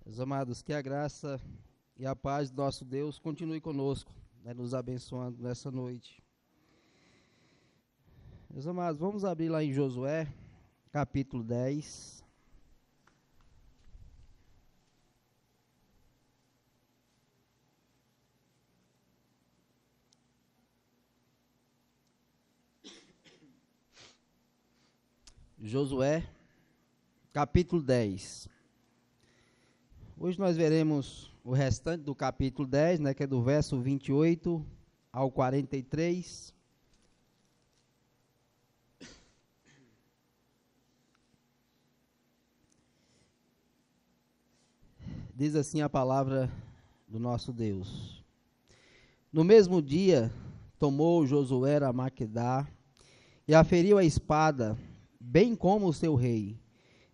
Meus amados, que a graça e a paz do nosso Deus continue conosco, nos abençoando nessa noite. Meus amados, vamos abrir lá em Josué, capítulo 10. Josué, capítulo 10. Hoje nós veremos o restante do capítulo 10, que é do verso 28 ao 43. Diz assim a palavra do nosso Deus. No mesmo dia, tomou Josué a Maquedá e aferiu a espada, bem como o seu rei.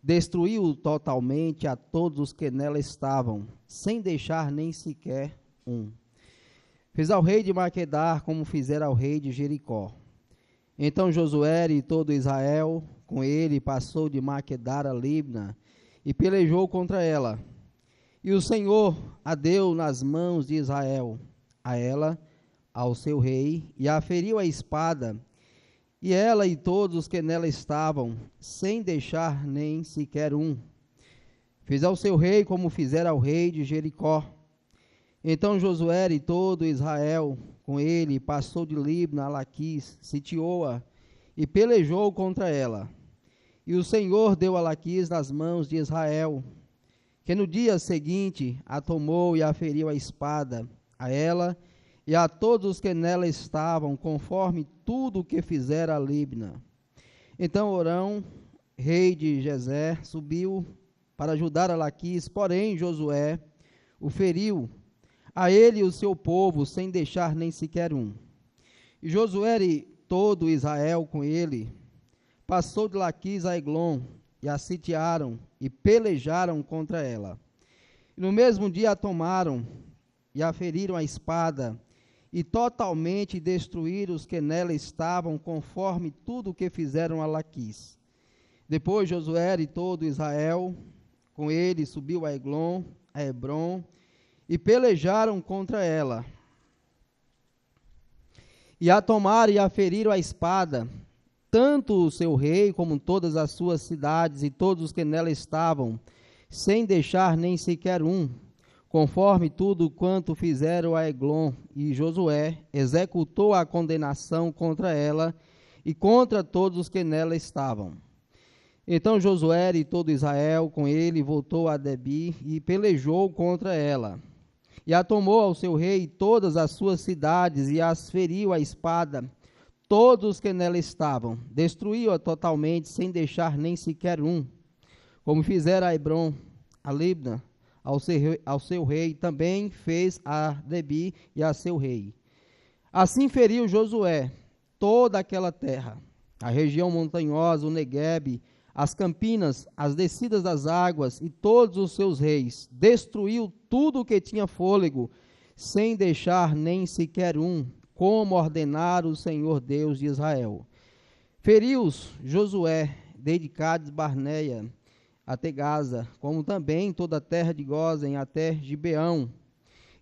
Destruiu totalmente a todos os que nela estavam, sem deixar nem sequer um. Fez ao rei de Maquedá como fizera ao rei de Jericó. Então Josué e todo Israel com ele passou de Maquedá a Libna e pelejou contra ela. E o Senhor a deu nas mãos de Israel, a ela, ao seu rei, e a feriu a espada, e ela e todos os que nela estavam, sem deixar nem sequer um. Fez ao seu rei como fizera ao rei de Jericó. Então Josué e todo Israel com ele passou de Libna a Laquis, sitiou-a e pelejou contra ela. E o Senhor deu a Laquis nas mãos de Israel, que no dia seguinte a tomou e a feriu a espada, a ela e a todos os que nela estavam, conforme tudo o que fizera a Libna. Então Orão, rei de Gezer, subiu para ajudar a Laquis, porém Josué o feriu, a ele e o seu povo, sem deixar nem sequer um. E Josué e todo Israel com ele, passou de Laquis a Eglon, e a sitiaram e pelejaram contra ela. E no mesmo dia a tomaram e a feriram a espada, e totalmente destruíram os que nela estavam, conforme tudo o que fizeram a Laquis. Depois Josué e todo Israel com ele subiu a Eglon, a Hebron, e pelejaram contra ela. E a tomaram e a feriram a espada, tanto o seu rei como todas as suas cidades e todos os que nela estavam, sem deixar nem sequer um, conforme tudo quanto fizeram a Eglon. E Josué executou a condenação contra ela e contra todos os que nela estavam. Então Josué e todo Israel com ele voltou a Debi e pelejou contra ela. E a tomou ao seu rei todas as suas cidades e as feriu a espada, todos os que nela estavam, destruiu-a totalmente, sem deixar nem sequer um, como fizera a Hebron, a Libna, ao seu rei, também fez a Debi e a seu rei. Assim feriu Josué toda aquela terra, a região montanhosa, o Neguebe, as campinas, as descidas das águas e todos os seus reis. Destruiu tudo o que tinha fôlego, sem deixar nem sequer um, como ordenara o Senhor Deus de Israel. Feriu-os Josué, desde Cádiz Barneia até Gaza, como também toda a terra de Gósen até Gibeão.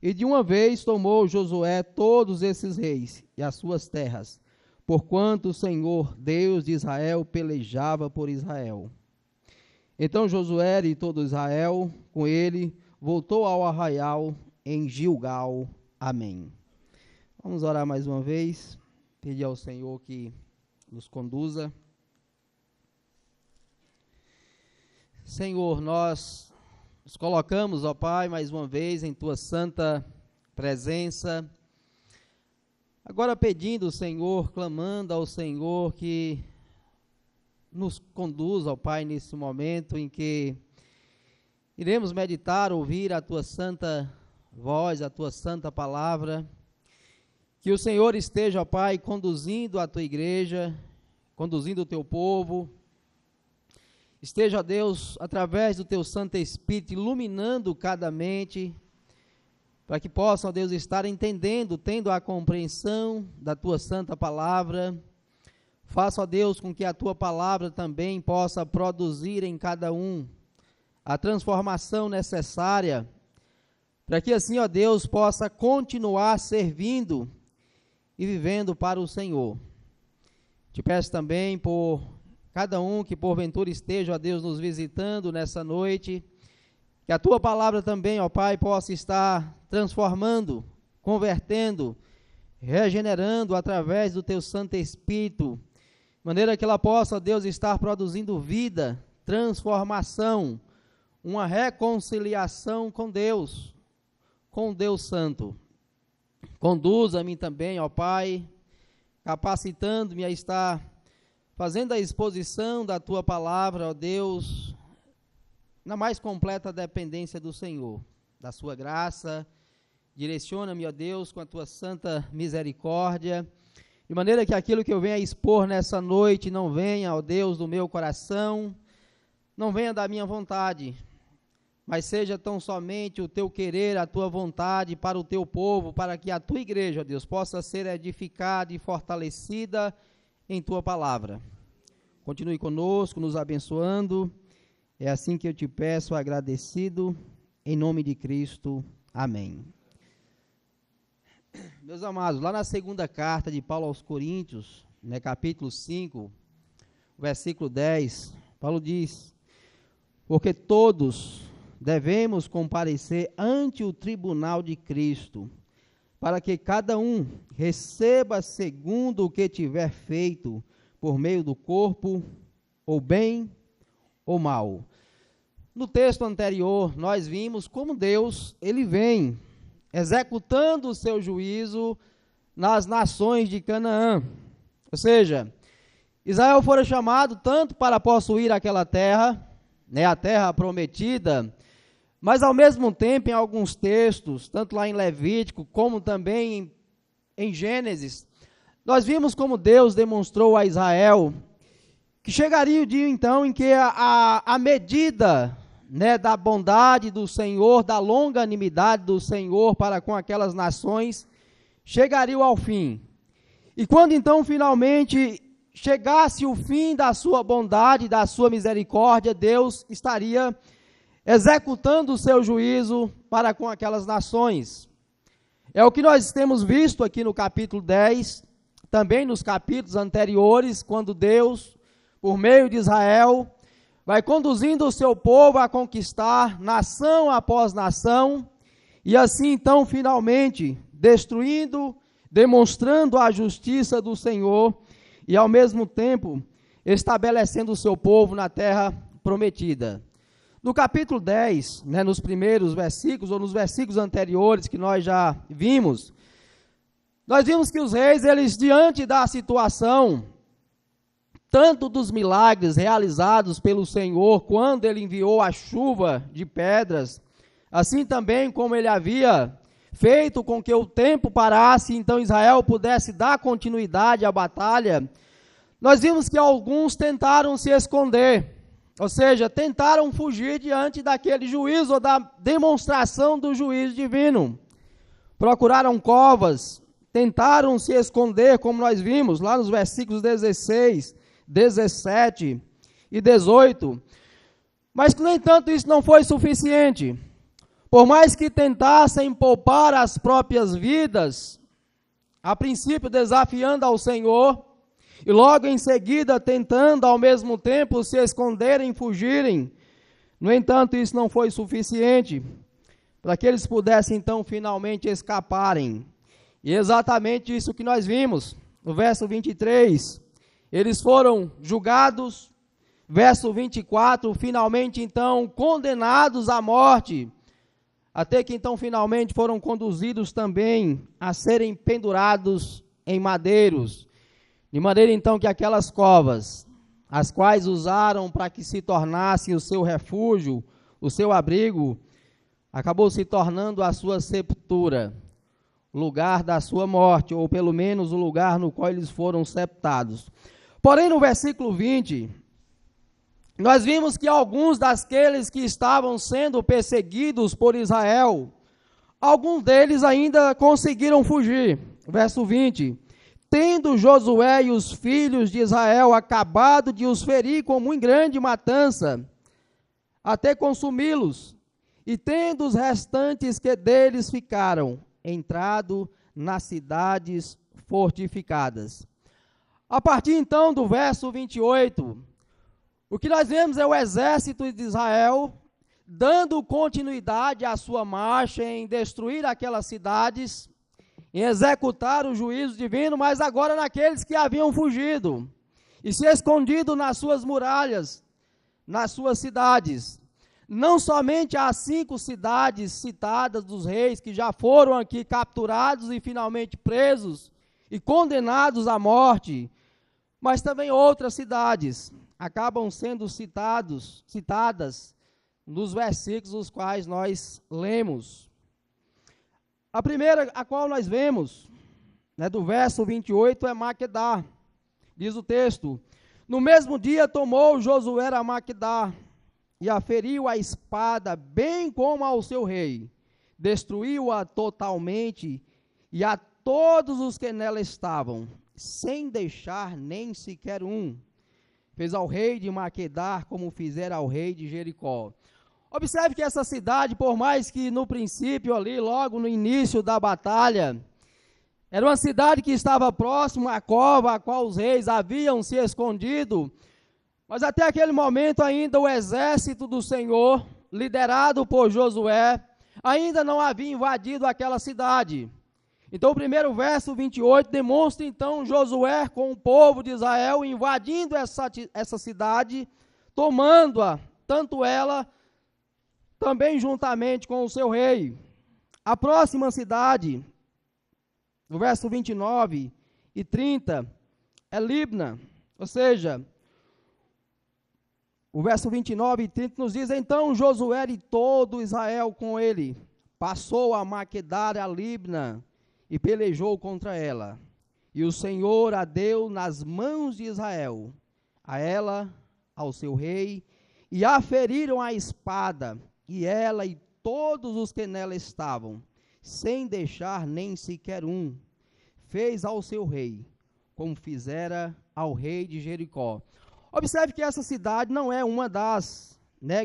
E de uma vez tomou Josué todos esses reis e as suas terras, porquanto o Senhor Deus de Israel pelejava por Israel. Então Josué e todo Israel com ele voltou ao arraial em Gilgal. Amém. Vamos orar mais uma vez, pedir ao Senhor que nos conduza. Senhor, nós nos colocamos, ó Pai, mais uma vez em Tua santa presença, agora pedindo, Senhor, clamando ao Senhor que nos conduza, ó Pai, nesse momento em que iremos meditar, ouvir a Tua santa voz, a Tua santa palavra. Que o Senhor esteja, ó Pai, conduzindo a Tua igreja, conduzindo o Teu povo. Esteja, ó Deus, através do Teu Santo Espírito, iluminando cada mente, para que possam, ó Deus, estar entendendo, tendo a compreensão da Tua santa palavra. Faça, ó Deus, com que a Tua palavra também possa produzir em cada um a transformação necessária, para que assim, ó Deus, possa continuar servindo e vivendo para o Senhor. Te peço também por cada um que porventura esteja, ó Deus, nos visitando nessa noite, que a Tua palavra também, ó Pai, possa estar transformando, convertendo, regenerando através do Teu Santo Espírito, de maneira que ela possa, ó Deus, estar produzindo vida, transformação, uma reconciliação com Deus Santo. Conduza-me também, ó Pai, capacitando-me a estar fazendo a exposição da Tua palavra, ó Deus, na mais completa dependência do Senhor, da Sua graça. Direciona-me, ó Deus, com a Tua santa misericórdia, de maneira que aquilo que eu venha expor nessa noite não venha, ó Deus, do meu coração, não venha da minha vontade, mas seja tão somente o Teu querer, a Tua vontade para o Teu povo, para que a Tua igreja, ó Deus, possa ser edificada e fortalecida em Tua palavra. Continue conosco, nos abençoando. É assim que eu te peço, agradecido, em nome de Cristo. Amém. Meus amados, lá na segunda carta de Paulo aos Coríntios, capítulo 5, versículo 10, Paulo diz: porque todos devemos comparecer ante o tribunal de Cristo, para que cada um receba segundo o que tiver feito por meio do corpo, ou bem ou mal. No texto anterior, nós vimos como Deus, ele vem executando o seu juízo nas nações de Canaã. Ou seja, Israel fora chamado tanto para possuir aquela terra, a terra prometida, mas ao mesmo tempo, em alguns textos, tanto lá em Levítico, como também em Gênesis, nós vimos como Deus demonstrou a Israel que chegaria o dia então em que a medida da bondade do Senhor, da longanimidade do Senhor para com aquelas nações, chegaria ao fim. E quando então finalmente chegasse o fim da sua bondade, da sua misericórdia, Deus estaria executando o seu juízo para com aquelas nações. É o que nós temos visto aqui no capítulo 10, também nos capítulos anteriores, quando Deus, por meio de Israel, vai conduzindo o seu povo a conquistar nação após nação, e assim então finalmente destruindo, demonstrando a justiça do Senhor, e ao mesmo tempo estabelecendo o seu povo na terra prometida. No capítulo 10, nos primeiros versículos, ou nos versículos anteriores que nós já vimos, nós vimos que os reis, eles diante da situação, tanto dos milagres realizados pelo Senhor, quando ele enviou a chuva de pedras, assim também como ele havia feito com que o tempo parasse, então Israel pudesse dar continuidade à batalha, nós vimos que alguns tentaram se esconder, ou seja, tentaram fugir diante daquele juízo, ou da demonstração do juízo divino. Procuraram covas, tentaram se esconder, como nós vimos lá nos versículos 16, 17 e 18. Mas, no entanto, isso não foi suficiente. Por mais que tentassem poupar as próprias vidas, a princípio desafiando ao Senhor, e logo em seguida tentando ao mesmo tempo se esconderem, fugirem. No entanto, isso não foi suficiente para que eles pudessem então finalmente escaparem. E exatamente isso que nós vimos no verso 23. Eles foram julgados, verso 24, finalmente então condenados à morte, até que então finalmente foram conduzidos também a serem pendurados em madeiros. De maneira então que aquelas covas, as quais usaram para que se tornasse o seu refúgio, o seu abrigo, acabou se tornando a sua sepultura, lugar da sua morte, ou pelo menos o lugar no qual eles foram sepultados. Porém, no versículo 20, nós vimos que alguns daqueles que estavam sendo perseguidos por Israel, alguns deles ainda conseguiram fugir. Verso 20, tendo Josué e os filhos de Israel acabado de os ferir com muito grande matança, até consumi-los, e tendo os restantes que deles ficaram, entrado nas cidades fortificadas. A partir então do verso 28, o que nós vemos é o exército de Israel dando continuidade à sua marcha em destruir aquelas cidades, em executar o juízo divino, mas agora naqueles que haviam fugido e se escondido nas suas muralhas, nas suas cidades. Não somente as 5 cidades citadas dos reis que já foram aqui capturados e finalmente presos e condenados à morte, mas também outras cidades acabam sendo citadas nos versículos os quais nós lemos. A primeira, a qual nós vemos, do verso 28, é Maquedá. Diz o texto: no mesmo dia tomou Josué a Maquedá, e a feriu a espada, bem como ao seu rei. Destruiu-a totalmente, e a todos os que nela estavam, sem deixar nem sequer um. Fez ao rei de Maquedá como fizera ao rei de Jericó. Observe que essa cidade, por mais que no princípio ali, logo no início da batalha, era uma cidade que estava próxima à cova a qual os reis haviam se escondido, mas até aquele momento ainda o exército do Senhor, liderado por Josué, ainda não havia invadido aquela cidade. Então o primeiro verso 28 demonstra então Josué com o povo de Israel invadindo essa cidade, tomando-a, tanto ela, também juntamente com o seu rei. A próxima cidade, no verso 29 e 30, é Libna, ou seja, o verso 29 e 30 nos diz: então Josué e todo Israel com ele passou a Maquedá a Libna e pelejou contra ela. E o Senhor a deu nas mãos de Israel, a ela, ao seu rei, e a feriram a espada, e ela e todos os que nela estavam, sem deixar nem sequer um. Fez ao seu rei, como fizera ao rei de Jericó. Observe que essa cidade não é uma das,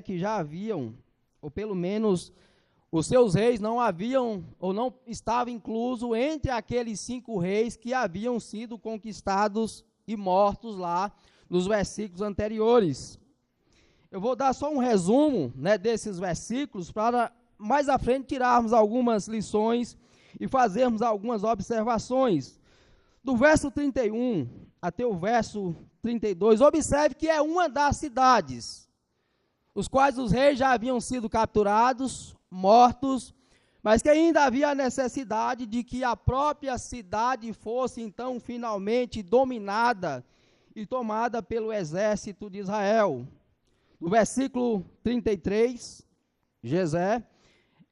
que já haviam, ou pelo menos os seus reis não haviam, ou não estava incluso entre aqueles 5 reis que haviam sido conquistados e mortos lá nos versículos anteriores. Eu vou dar só um resumo, desses versículos, para mais à frente tirarmos algumas lições e fazermos algumas observações. Do verso 31 até o verso 32, observe que é uma das cidades, os quais os reis já haviam sido capturados, mortos, mas que ainda havia a necessidade de que a própria cidade fosse então finalmente dominada e tomada pelo exército de Israel. No versículo 33, Jezé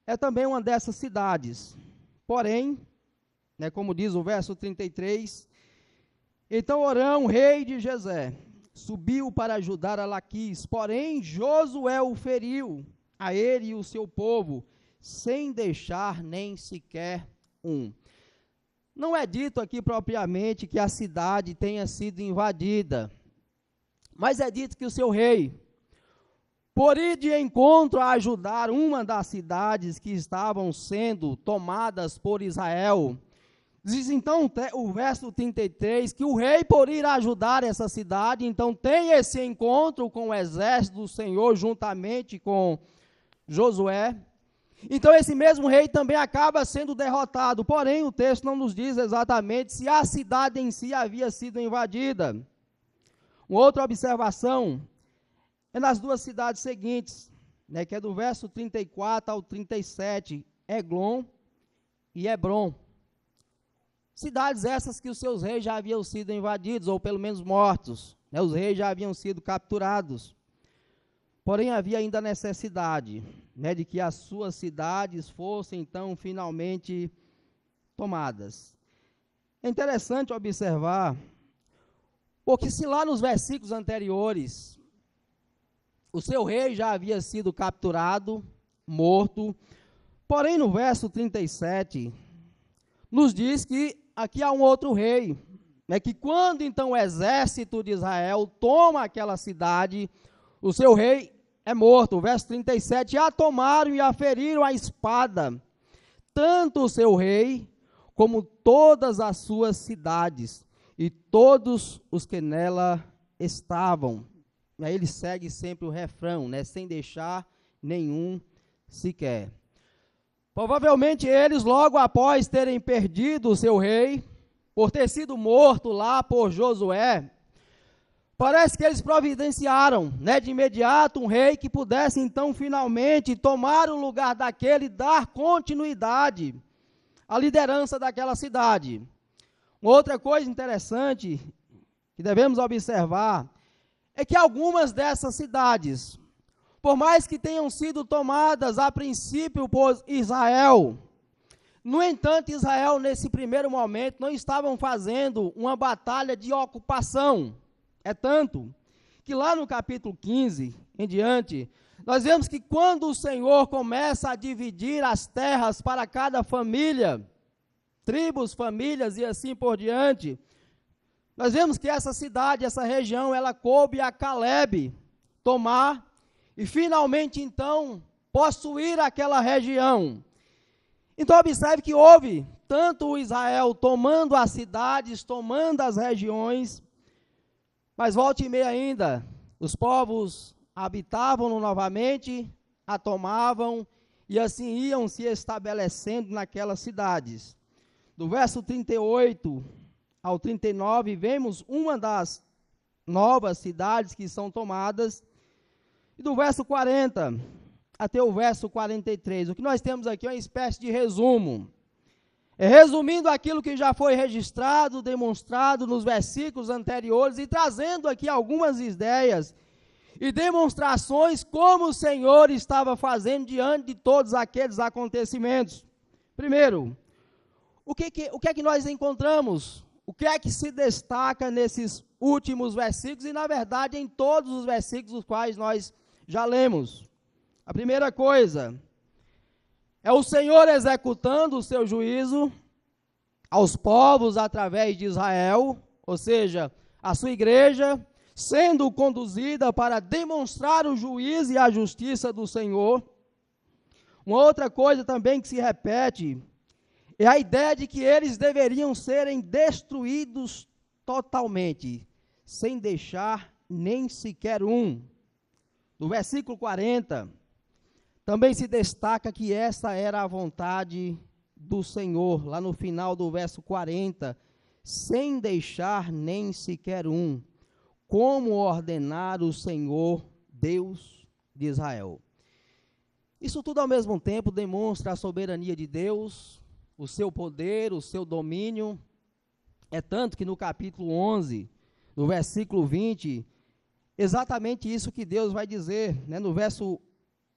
é também uma dessas cidades. Porém, como diz o verso 33, então Orão, rei de Jezé, subiu para ajudar a Laquis, porém Josué o feriu, a ele e o seu povo, sem deixar nem sequer um. Não é dito aqui propriamente que a cidade tenha sido invadida, mas é dito que o seu rei, por ir de encontro a ajudar uma das cidades que estavam sendo tomadas por Israel, diz então o verso 33, que o rei, por ir ajudar essa cidade, então tem esse encontro com o exército do Senhor, juntamente com Josué. Então esse mesmo rei também acaba sendo derrotado, porém o texto não nos diz exatamente se a cidade em si havia sido invadida. Uma outra observação é nas 2 cidades seguintes, que é do verso 34 ao 37, Eglon e Hebron. Cidades essas que os seus reis já haviam sido invadidos, ou pelo menos mortos, os reis já haviam sido capturados. Porém, havia ainda a necessidade, de que as suas cidades fossem, então, finalmente tomadas. É interessante observar, porque se lá nos versículos anteriores, o seu rei já havia sido capturado, morto, porém no verso 37, nos diz que aqui há um outro rei, que quando então o exército de Israel toma aquela cidade, o seu rei é morto. Verso 37, a tomaram e a feriram a espada, tanto o seu rei, como todas as suas cidades, e todos os que nela estavam. E aí ele segue sempre o refrão, né, sem deixar nenhum sequer. Provavelmente eles, logo após terem perdido o seu rei, por ter sido morto lá por Josué, parece que eles providenciaram, né, de imediato um rei que pudesse então finalmente tomar o lugar daquele e dar continuidade à liderança daquela cidade. Uma outra coisa interessante que devemos observar é que algumas dessas cidades, por mais que tenham sido tomadas a princípio por Israel, no entanto, Israel nesse primeiro momento não estavam fazendo uma batalha de ocupação. É tanto que lá no capítulo 15 em diante, nós vemos que quando o Senhor começa a dividir as terras para cada família, tribos, famílias e assim por diante, nós vemos que essa cidade, essa região, ela coube a Calebe tomar e finalmente então possuir aquela região. Então observe que houve tanto o Israel tomando as cidades, tomando as regiões, mas volte e meia ainda, os povos habitavam novamente, a tomavam e assim iam se estabelecendo naquelas cidades. Do verso 38 ao 39, vemos uma das novas cidades que são tomadas. E do verso 40 até o verso 43, o que nós temos aqui é uma espécie de resumo. Resumindo aquilo que já foi registrado, demonstrado nos versículos anteriores e trazendo aqui algumas ideias e demonstrações como o Senhor estava fazendo diante de todos aqueles acontecimentos. Primeiro, o que é que nós encontramos? O que é que se destaca nesses últimos versículos e, na verdade, em todos os versículos os quais nós já lemos? A primeira coisa é o Senhor executando o seu juízo aos povos através de Israel, ou seja, a sua igreja sendo conduzida para demonstrar o juízo e a justiça do Senhor. Uma outra coisa também que se repete é a ideia de que eles deveriam serem destruídos totalmente, sem deixar nem sequer um. No versículo 40, também se destaca que essa era a vontade do Senhor, lá no final do verso 40, sem deixar nem sequer um, como ordenar o Senhor, Deus de Israel. Isso tudo ao mesmo tempo demonstra a soberania de Deus, o seu poder, o seu domínio. É tanto que no capítulo 11, no versículo 20, exatamente isso que Deus vai dizer, né? No verso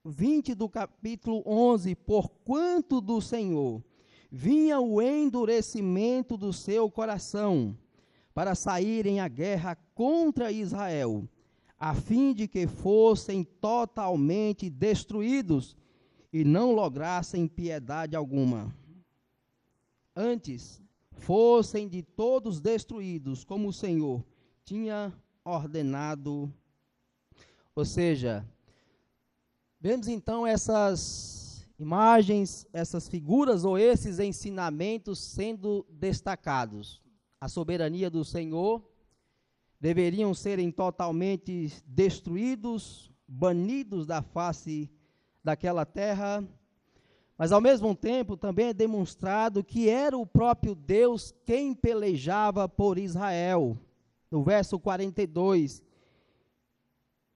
20 do capítulo 11, porquanto do Senhor vinha o endurecimento do seu coração, para saírem à guerra contra Israel, a fim de que fossem totalmente destruídos e não lograssem piedade alguma. Antes, fossem de todos destruídos, como o Senhor tinha ordenado. Ou seja, vemos então essas imagens, essas figuras ou esses ensinamentos sendo destacados. A soberania do Senhor, deveriam serem totalmente destruídos, banidos da face daquela terra, mas ao mesmo tempo também é demonstrado que era o próprio Deus quem pelejava por Israel. No verso 42,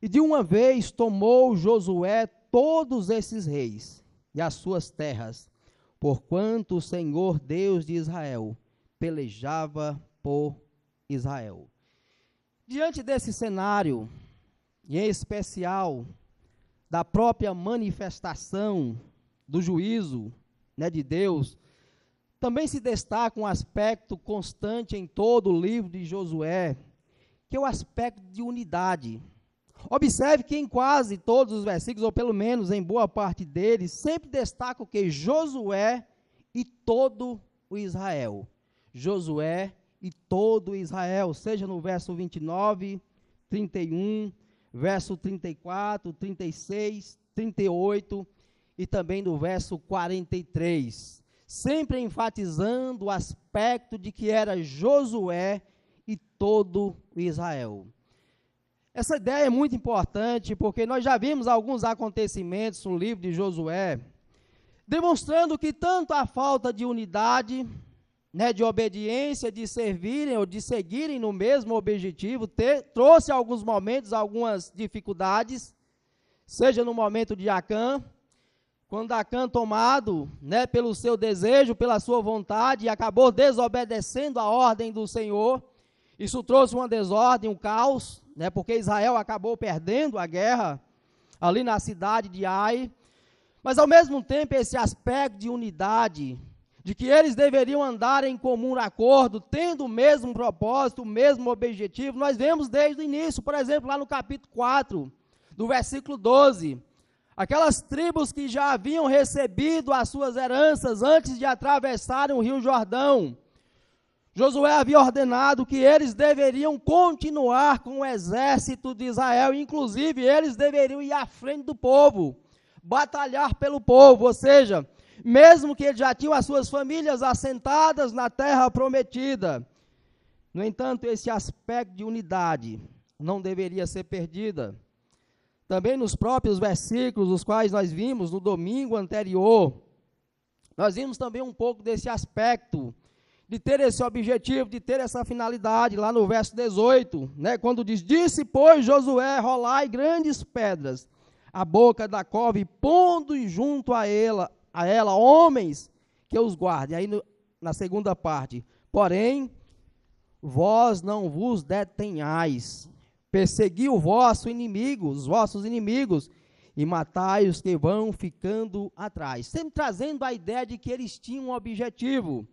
e de uma vez tomou Josué todos esses reis e as suas terras, porquanto o Senhor Deus de Israel pelejava por Israel. Diante desse cenário, e em especial da própria manifestação do juízo, né, de Deus, também se destaca um aspecto constante em todo o livro de Josué, que é o aspecto de unidade. Observe que em quase todos os versículos, ou pelo menos em boa parte deles, sempre destaca o que? Josué e todo o Israel. Josué e todo Israel, seja no verso 29, 31, verso 34, 36, 38 e também do verso 43, sempre enfatizando o aspecto de que era Josué e todo Israel. Essa ideia é muito importante, porque nós já vimos alguns acontecimentos no livro de Josué, demonstrando que tanto a falta de unidade, de obediência, de servirem ou de seguirem no mesmo objetivo, trouxe alguns momentos, algumas dificuldades, seja no momento de Acã, quando Acã, tomado pelo seu desejo, pela sua vontade, acabou desobedecendo a ordem do Senhor. Isso trouxe uma desordem, um caos, porque Israel acabou perdendo a guerra ali na cidade de Ai. Mas, ao mesmo tempo, esse aspecto de unidade, de que eles deveriam andar em comum acordo, tendo o mesmo propósito, o mesmo objetivo, nós vemos desde o início. Por exemplo, lá no capítulo 4, do versículo 12, aquelas tribos que já haviam recebido as suas heranças antes de atravessarem o rio Jordão, Josué havia ordenado que eles deveriam continuar com o exército de Israel, inclusive eles deveriam ir à frente do povo, batalhar pelo povo, ou seja, mesmo que eles já tinham as suas famílias assentadas na terra prometida. No entanto, esse aspecto de unidade não deveria ser perdida. Também nos próprios versículos, os quais nós vimos no domingo anterior, nós vimos também um pouco desse aspecto, de ter esse objetivo, de ter essa finalidade, lá no verso 18, quando diz: disse, pois, Josué, rolai grandes pedras, a boca da cova, e pondo junto a ela homens que os guardem. Aí na segunda parte, porém, vós não vos detenhais, persegui o vosso inimigo, os vossos inimigos, e matai os que vão ficando atrás. Sempre trazendo a ideia de que eles tinham um objetivo.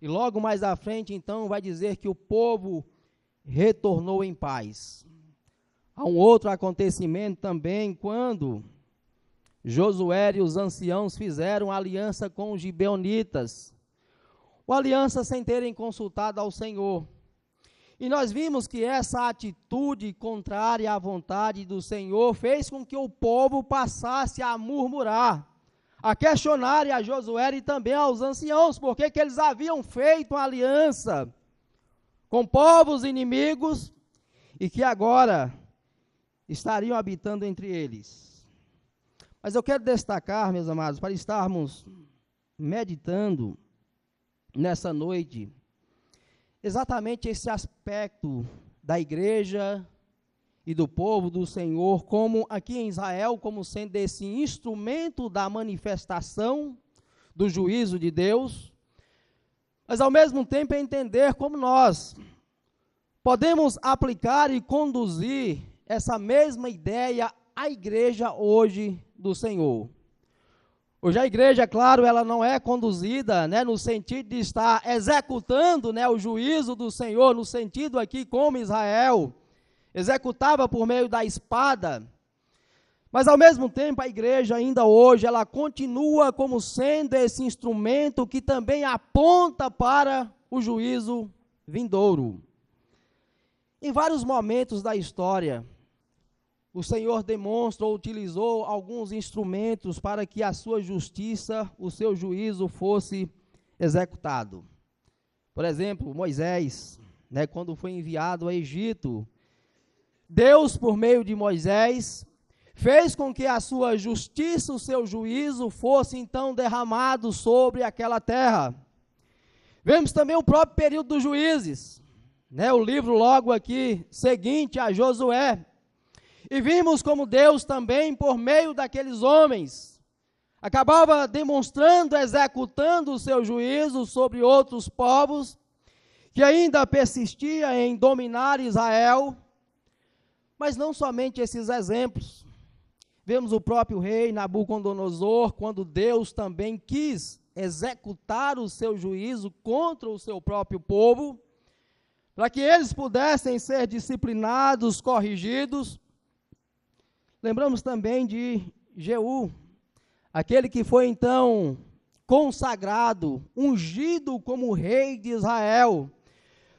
E logo mais à frente, então, vai dizer que o povo retornou em paz. Há um outro acontecimento também, quando Josué e os anciãos fizeram aliança com os gibeonitas. Uma aliança sem terem consultado ao Senhor. E nós vimos que essa atitude contrária à vontade do Senhor fez com que o povo passasse a murmurar, a questionar a Josué e também aos anciãos, porque que eles haviam feito uma aliança com povos inimigos e que agora estariam habitando entre eles. Mas eu quero destacar, meus amados, para estarmos meditando nessa noite, exatamente esse aspecto da igreja e do povo do Senhor, como aqui em Israel, como sendo esse instrumento da manifestação do juízo de Deus, mas ao mesmo tempo entender como nós podemos aplicar e conduzir essa mesma ideia à igreja hoje do Senhor. Hoje a igreja, claro, ela não é conduzida, no sentido de estar executando, o juízo do Senhor, no sentido aqui como Israel executava por meio da espada, mas ao mesmo tempo a igreja ainda hoje, ela continua como sendo esse instrumento que também aponta para o juízo vindouro. Em vários momentos da história, o Senhor demonstrou, utilizou alguns instrumentos para que a sua justiça, o seu juízo fosse executado. Por exemplo, Moisés, quando foi enviado ao Egito, Deus, por meio de Moisés, fez com que a sua justiça, o seu juízo, fosse então derramado sobre aquela terra. Vemos também o próprio período dos juízes, o livro logo aqui, seguinte a Josué. E vimos como Deus também, por meio daqueles homens, acabava demonstrando, executando o seu juízo sobre outros povos, que ainda persistia em dominar Israel. Mas não somente esses exemplos. Vemos o próprio rei Nabucodonosor, quando Deus também quis executar o seu juízo contra o seu próprio povo, para que eles pudessem ser disciplinados, corrigidos. Lembramos também de Jeú, aquele que foi então consagrado, ungido como rei de Israel,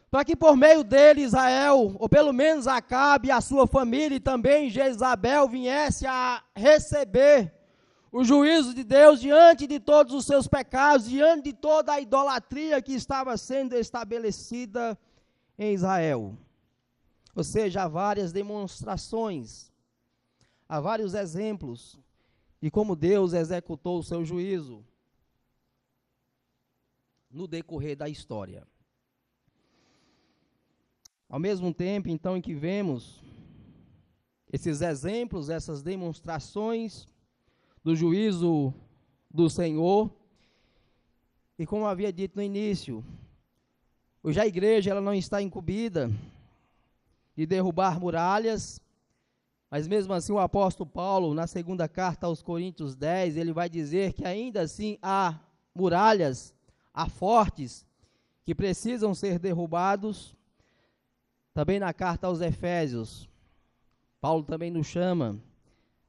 para que por meio dele Israel, ou pelo menos Acabe e a sua família e também Jezabel viesse a receber o juízo de Deus diante de todos os seus pecados, diante de toda a idolatria que estava sendo estabelecida em Israel. Ou seja, há várias demonstrações, há vários exemplos de como Deus executou o seu juízo no decorrer da história. Ao mesmo tempo, então, em que vemos esses exemplos, essas demonstrações do juízo do Senhor, e como havia dito no início, hoje a igreja ela não está incumbida de derrubar muralhas, mas mesmo assim o apóstolo Paulo, na segunda carta aos Coríntios 10, ele vai dizer que ainda assim há muralhas, há fortes, que precisam ser derrubados. Também na carta aos Efésios, Paulo também nos chama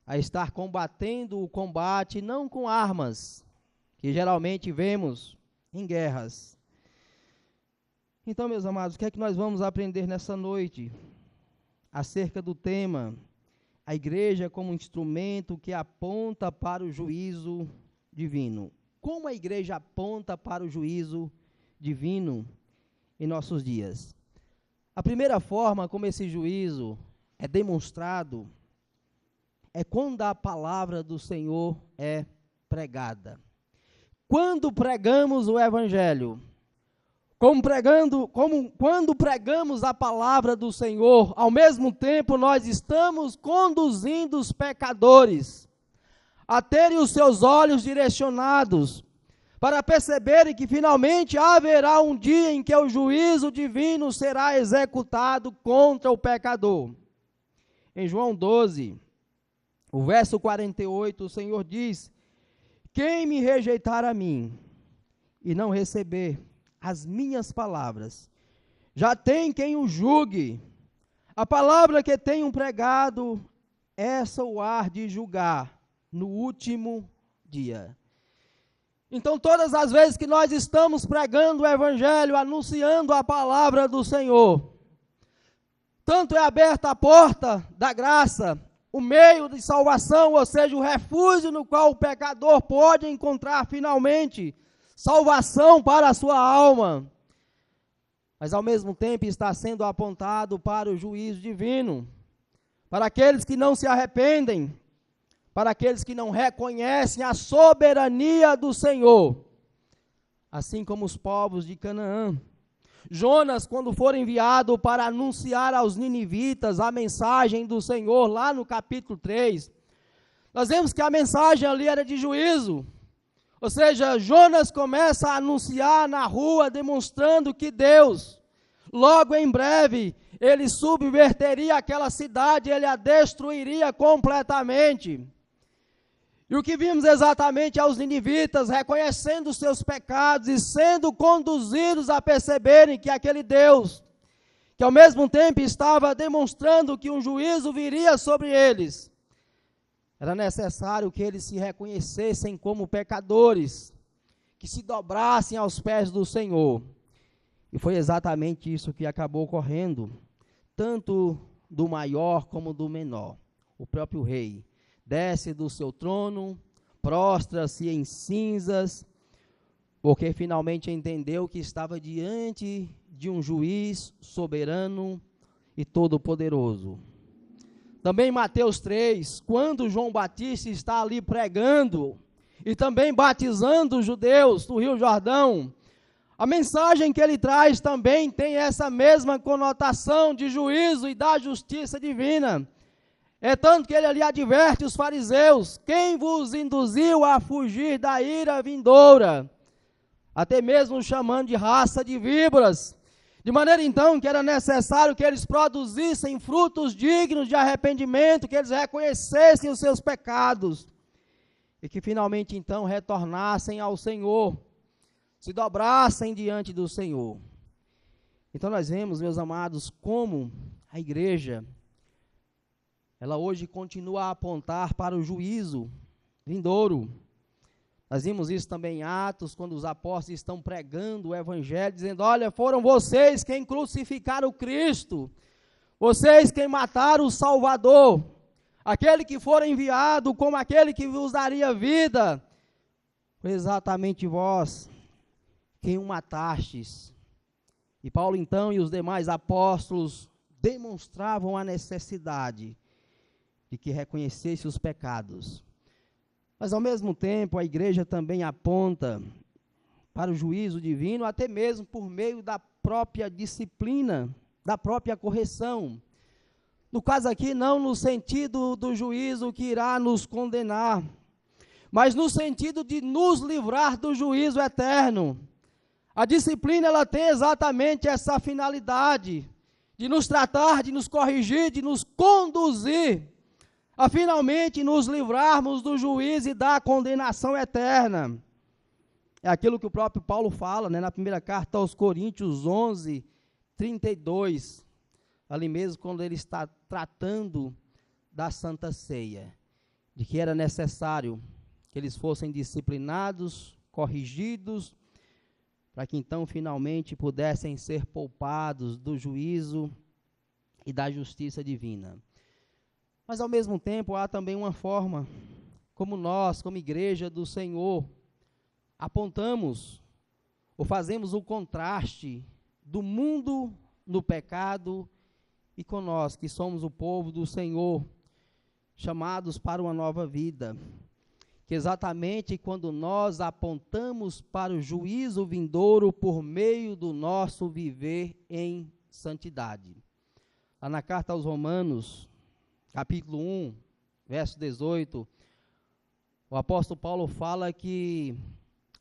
a estar combatendo o combate não com armas, que geralmente vemos em guerras. Então, meus amados, o que é que nós vamos aprender nessa noite? Acerca do tema, a igreja como instrumento que aponta para o juízo divino. Como a igreja aponta para o juízo divino em nossos dias? A primeira forma como esse juízo é demonstrado é quando a palavra do Senhor é pregada. Quando pregamos o Evangelho, quando pregamos a palavra do Senhor, ao mesmo tempo nós estamos conduzindo os pecadores a terem os seus olhos direcionados para perceberem que finalmente haverá um dia em que o juízo divino será executado contra o pecador. Em João 12, o verso 48, o Senhor diz: quem me rejeitar a mim e não receber as minhas palavras, já tem quem o julgue. A palavra que tenho pregado, essa o há de julgar no último dia. Então, todas as vezes que nós estamos pregando o Evangelho, anunciando a palavra do Senhor, tanto é aberta a porta da graça, o meio de salvação, ou seja, o refúgio no qual o pecador pode encontrar finalmente salvação para a sua alma, mas ao mesmo tempo está sendo apontado para o juízo divino, para aqueles que não se arrependem, para aqueles que não reconhecem a soberania do Senhor, assim como os povos de Canaã. Jonas, quando for enviado para anunciar aos ninivitas a mensagem do Senhor, lá no capítulo 3, nós vemos que a mensagem ali era de juízo, ou seja, Jonas começa a anunciar na rua, demonstrando que Deus, logo em breve, ele subverteria aquela cidade, ele a destruiria completamente. E o que vimos exatamente aos ninivitas, reconhecendo os seus pecados e sendo conduzidos a perceberem que aquele Deus, que ao mesmo tempo estava demonstrando que um juízo viria sobre eles, era necessário que eles se reconhecessem como pecadores, que se dobrassem aos pés do Senhor. E foi exatamente isso que acabou ocorrendo, tanto do maior como do menor. O próprio rei desce do seu trono, prostra-se em cinzas, porque finalmente entendeu que estava diante de um juiz soberano e todo-poderoso. Também em Mateus 3, quando João Batista está ali pregando e também batizando os judeus do Rio Jordão, a mensagem que ele traz também tem essa mesma conotação de juízo e da justiça divina. É tanto que ele ali adverte os fariseus: quem vos induziu a fugir da ira vindoura? Até mesmo chamando de raça de víboras. De maneira então que era necessário que eles produzissem frutos dignos de arrependimento, que eles reconhecessem os seus pecados, e que finalmente então retornassem ao Senhor, se dobrassem diante do Senhor. Então nós vemos, meus amados, como a igreja, ela hoje continua a apontar para o juízo vindouro. Nós vimos isso também em Atos, quando os apóstolos estão pregando o evangelho, dizendo, olha, foram vocês quem crucificaram Cristo, vocês quem mataram o Salvador, aquele que for enviado como aquele que vos daria vida, foi exatamente vós quem o matastes. E Paulo então e os demais apóstolos demonstravam a necessidade de que reconhecesse os pecados. Mas ao mesmo tempo a igreja também aponta para o juízo divino, até mesmo por meio da própria disciplina, da própria correção. No caso aqui, não no sentido do juízo que irá nos condenar, mas no sentido de nos livrar do juízo eterno. A disciplina, ela tem exatamente essa finalidade, de nos tratar, de nos corrigir, de nos conduzir, a finalmente nos livrarmos do juízo e da condenação eterna. É aquilo que o próprio Paulo fala, na primeira carta aos Coríntios 11, 32, ali mesmo quando ele está tratando da Santa Ceia, de que era necessário que eles fossem disciplinados, corrigidos, para que então finalmente pudessem ser poupados do juízo e da justiça divina. Mas ao mesmo tempo há também uma forma, como nós, como igreja do Senhor, apontamos ou fazemos o contraste do mundo no pecado e com nós, que somos o povo do Senhor, chamados para uma nova vida. Que exatamente quando nós apontamos para o juízo vindouro por meio do nosso viver em santidade. Lá na carta aos Romanos, capítulo 1, verso 18, o apóstolo Paulo fala que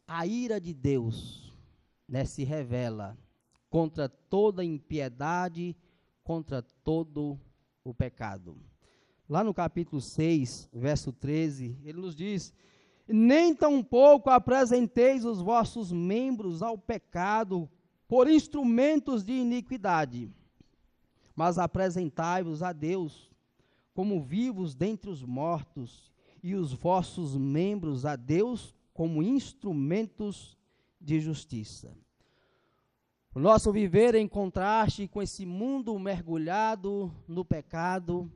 a ira de Deus, se revela contra toda impiedade, contra todo o pecado. Lá no capítulo 6, verso 13, ele nos diz, nem tampouco apresenteis os vossos membros ao pecado por instrumentos de iniquidade, mas apresentai-vos a Deus como vivos dentre os mortos, e os vossos membros a Deus como instrumentos de justiça. O nosso viver em contraste com esse mundo mergulhado no pecado,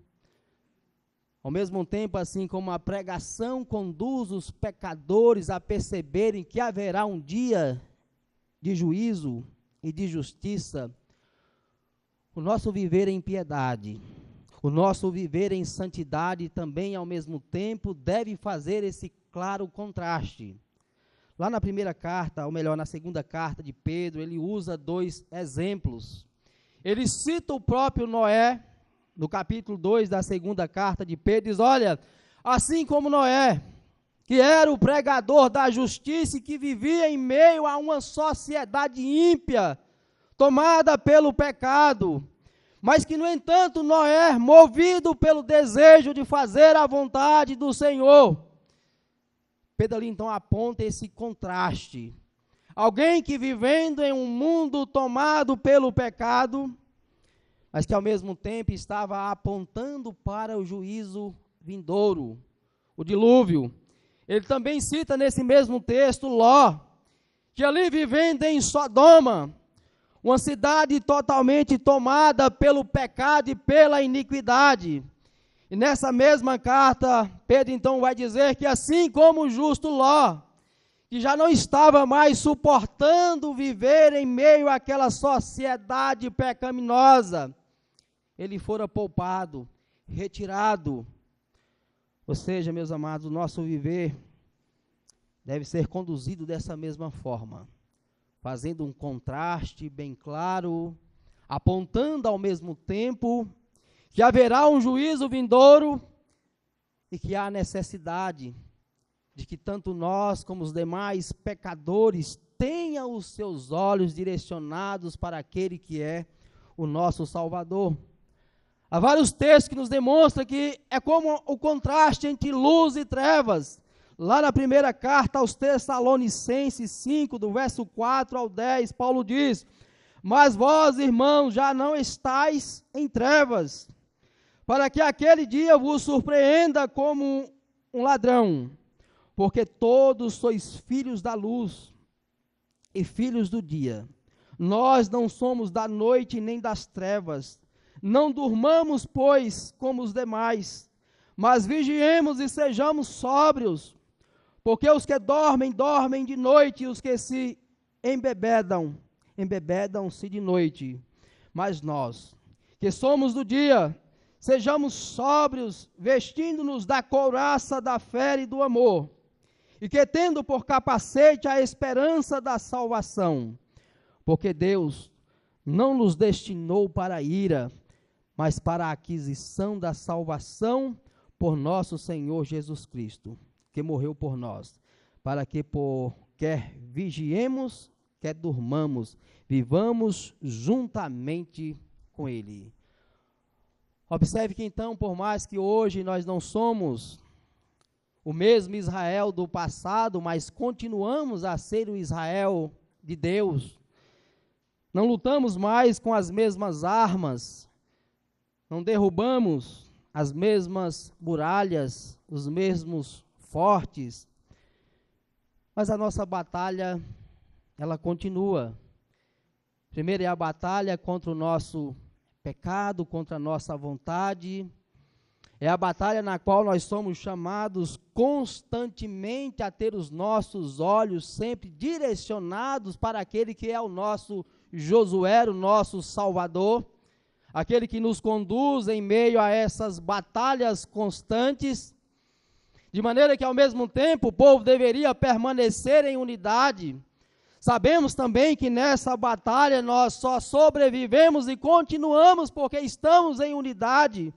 ao mesmo tempo, assim como a pregação conduz os pecadores a perceberem que haverá um dia de juízo e de justiça, o nosso viver em piedade, o nosso viver em santidade também, ao mesmo tempo, deve fazer esse claro contraste. Lá na primeira carta, ou melhor, na segunda carta de Pedro, ele usa dois exemplos. Ele cita o próprio Noé, no capítulo 2 da segunda carta de Pedro, diz, olha, assim como Noé, que era o pregador da justiça e que vivia em meio a uma sociedade ímpia, tomada pelo pecado, mas que, no entanto, Noé, movido pelo desejo de fazer a vontade do Senhor, Pedro ali então aponta esse contraste. Alguém que vivendo em um mundo tomado pelo pecado, mas que ao mesmo tempo estava apontando para o juízo vindouro, o dilúvio. Ele também cita nesse mesmo texto Ló, que ali vivendo em Sodoma, uma cidade totalmente tomada pelo pecado e pela iniquidade. E nessa mesma carta, Pedro então vai dizer que assim como o justo Ló, que já não estava mais suportando viver em meio àquela sociedade pecaminosa, ele fora poupado, retirado. Ou seja, meus amados, o nosso viver deve ser conduzido dessa mesma forma, fazendo um contraste bem claro, apontando ao mesmo tempo que haverá um juízo vindouro e que há necessidade de que tanto nós como os demais pecadores tenham os seus olhos direcionados para aquele que é o nosso Salvador. Há vários textos que nos demonstram que é como o contraste entre luz e trevas. Lá na primeira carta aos Tessalonicenses 5, do verso 4 ao 10, Paulo diz, mas vós, irmãos, já não estáis em trevas, para que aquele dia vos surpreenda como um ladrão. porque todos sois filhos da luz e filhos do dia. Nós não somos da noite nem das trevas. Não durmamos, pois, como os demais, mas vigiemos e sejamos sóbrios, porque os que dormem, dormem de noite, e os que se embebedam, embebedam-se de noite. Mas nós, que somos do dia, sejamos sóbrios, vestindo-nos da couraça da fé e do amor, e que tendo por capacete a esperança da salvação, porque Deus não nos destinou para a ira, mas para a aquisição da salvação por nosso Senhor Jesus Cristo, que morreu por nós, para que quer vigiemos, quer durmamos, vivamos juntamente com Ele. Observe que então, por mais que hoje nós não somos o mesmo Israel do passado, mas continuamos a ser o Israel de Deus, não lutamos mais com as mesmas armas, não derrubamos as mesmas muralhas, os mesmos fortes, mas a nossa batalha, ela continua. Primeiro é a batalha contra o nosso pecado, contra a nossa vontade. É a batalha na qual nós somos chamados constantemente a ter os nossos olhos sempre direcionados para aquele que é o nosso Josué, o nosso Salvador, aquele que nos conduz em meio a essas batalhas constantes, de maneira que ao mesmo tempo o povo deveria permanecer em unidade. Sabemos também que nessa batalha nós só sobrevivemos e continuamos porque estamos em unidade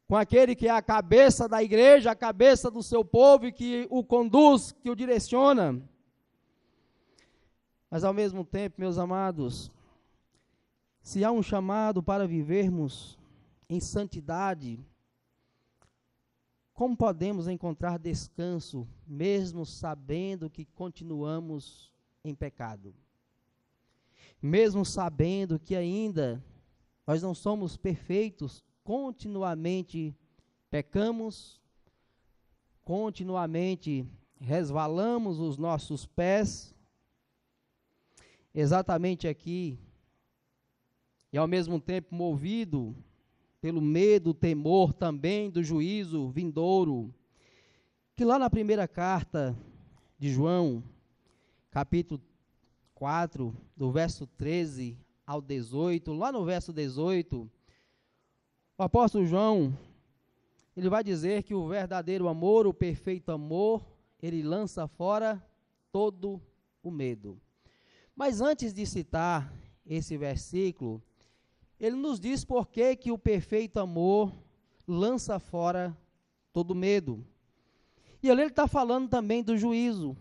com aquele que é a cabeça da igreja, a cabeça do seu povo e que o conduz, que o direciona. Mas ao mesmo tempo, meus amados, se há um chamado para vivermos em santidade, como podemos encontrar descanso, mesmo sabendo que continuamos em pecado? Mesmo sabendo que ainda nós não somos perfeitos, continuamente pecamos, continuamente resvalamos os nossos pés, exatamente aqui, e ao mesmo tempo movido pelo medo, temor também do juízo vindouro, que lá na primeira carta de João, capítulo 4, do verso 13 ao 18, lá no verso 18, o apóstolo João, ele vai dizer que o verdadeiro amor, o perfeito amor, ele lança fora todo o medo. Mas antes de citar esse versículo, ele nos diz por que o perfeito amor lança fora todo medo. E ali ele está falando também do juízo.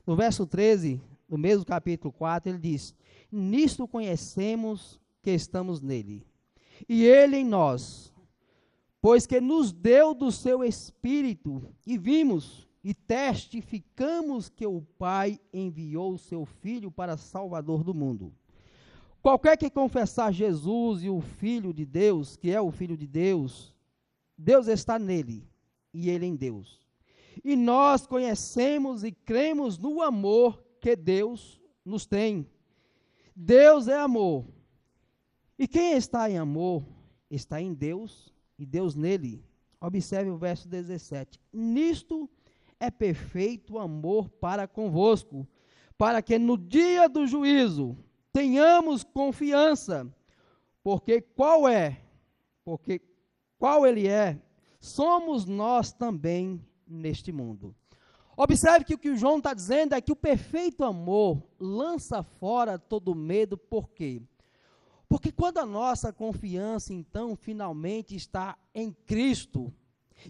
No verso 13, no mesmo capítulo 4, ele diz: nisto conhecemos que estamos nele, e ele em nós, pois que nos deu do seu Espírito, e vimos e testificamos que o Pai enviou o seu Filho para Salvador do mundo. Qualquer que confessar Jesus e o Filho de Deus, que é o Filho de Deus, Deus está nele e ele em Deus. E nós conhecemos e cremos no amor que Deus nos tem. Deus é amor. E quem está em amor, está em Deus e Deus nele. Observe o verso 17. Nisto é perfeito amor para convosco, para que no dia do juízo tenhamos confiança, porque qual ele é, somos nós também neste mundo. Observe que o que o João está dizendo é que o perfeito amor lança fora todo medo. Por quê? Porque quando a nossa confiança, então, finalmente está em Cristo,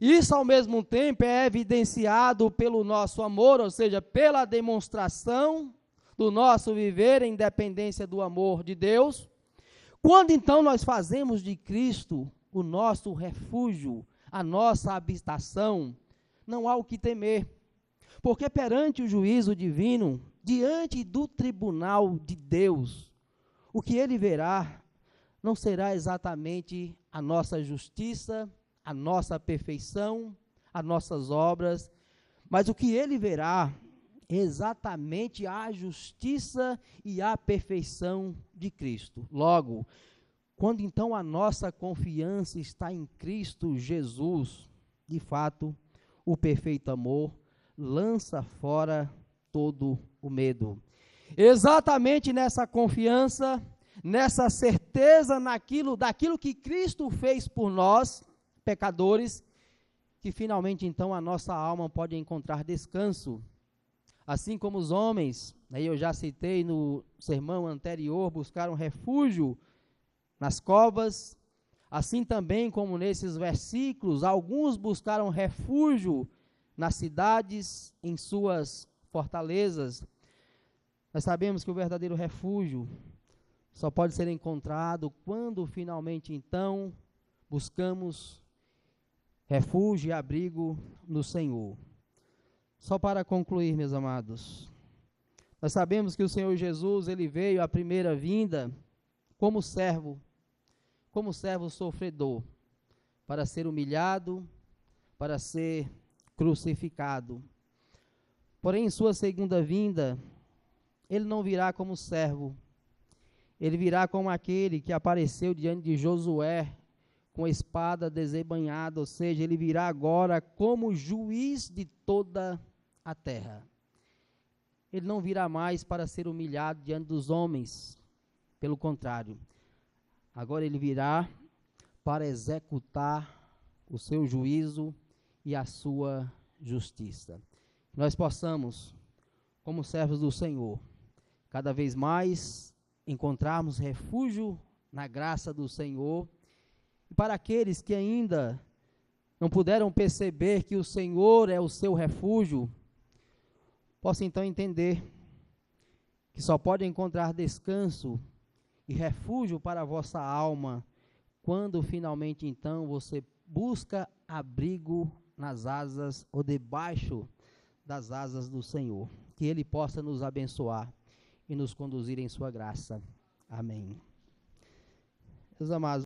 isso ao mesmo tempo é evidenciado pelo nosso amor, ou seja, pela demonstração do nosso viver em dependência do amor de Deus. Quando então nós fazemos de Cristo o nosso refúgio, a nossa habitação, não há o que temer, porque perante o juízo divino, diante do tribunal de Deus, o que ele verá não será exatamente a nossa justiça, a nossa perfeição, as nossas obras, mas o que ele verá é exatamente a justiça e a perfeição de Cristo. Logo, quando então a nossa confiança está em Cristo Jesus, de fato, o perfeito amor lança fora todo o medo. Exatamente nessa confiança, nessa certeza daquilo que Cristo fez por nós, pecadores, que finalmente então a nossa alma pode encontrar descanso. Assim como os homens, aí eu já citei no sermão anterior, buscaram refúgio nas covas, assim também como nesses versículos, alguns buscaram refúgio nas cidades, em suas fortalezas. Nós sabemos que o verdadeiro refúgio só pode ser encontrado quando finalmente então buscamos refúgio e abrigo no Senhor. Só para concluir, meus amados, nós sabemos que o Senhor Jesus, ele veio à primeira vinda como servo sofredor, para ser humilhado, para ser crucificado. Porém, em sua segunda vinda, ele não virá como servo, ele virá como aquele que apareceu diante de Josué, com a espada desembainhada, ou seja, ele virá agora como juiz de toda a terra. Ele não virá mais para ser humilhado diante dos homens, pelo contrário, agora ele virá para executar o seu juízo e a sua justiça. Nós possamos, como servos do Senhor, cada vez mais encontrarmos refúgio na graça do Senhor. E para aqueles que ainda não puderam perceber que o Senhor é o seu refúgio, possam então entender que só pode encontrar descanso e refúgio para a vossa alma quando finalmente então você busca abrigo nas asas ou debaixo das asas do Senhor. Que Ele possa nos abençoar e nos conduzir em sua graça. Amém. Meus amados,